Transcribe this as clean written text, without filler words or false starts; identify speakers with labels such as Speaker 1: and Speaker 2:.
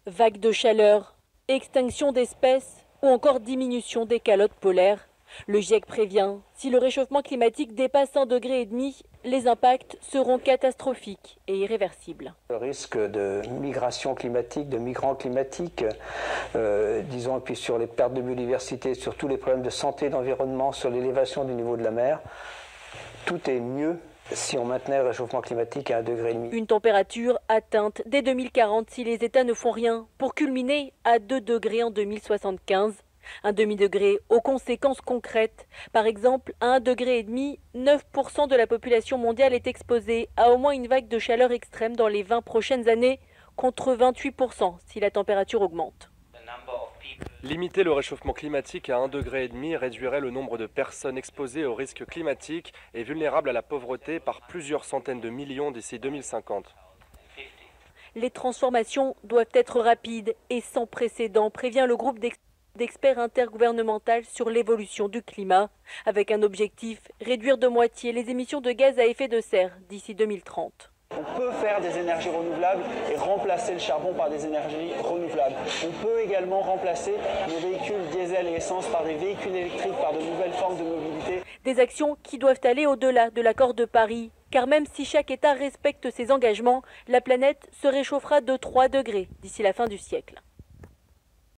Speaker 1: Vagues de chaleur, extinction d'espèces ou encore diminution des calottes polaires. Le GIEC prévient, si le réchauffement climatique dépasse 1,5 degré, les impacts seront catastrophiques et irréversibles.
Speaker 2: Le risque de migration climatique, de migrants climatiques, disons, et puis sur les pertes de biodiversité, sur tous les problèmes de santé, d'environnement, sur l'élévation du niveau de la mer, tout est mieux si on maintenait le réchauffement climatique à 1,5 degré.
Speaker 1: Une température atteinte dès 2040 si les États ne font rien, pour culminer à 2 degrés en 2075. Un demi-degré aux conséquences concrètes. Par exemple, à 1,5 degré, 9% de la population mondiale est exposée à au moins une vague de chaleur extrême dans les 20 prochaines années, contre 28% si la température augmente.
Speaker 3: Limiter le réchauffement climatique à 1,5 degré réduirait le nombre de personnes exposées aux risques climatiques et vulnérables à la pauvreté par plusieurs centaines de millions d'ici 2050.
Speaker 1: Les transformations doivent être rapides et sans précédent, prévient le groupe d'experts intergouvernemental sur l'évolution du climat, avec un objectif, réduire de moitié les émissions de gaz à effet de serre d'ici 2030.
Speaker 4: On peut faire des énergies renouvelables et remplacer le charbon par des énergies renouvelables. On peut également remplacer nos véhicules diesel et essence par des véhicules électriques, par de nouvelles formes de mobilité.
Speaker 1: Des actions qui doivent aller au-delà de l'accord de Paris, car même si chaque État respecte ses engagements, la planète se réchauffera de 3 degrés d'ici la fin du siècle.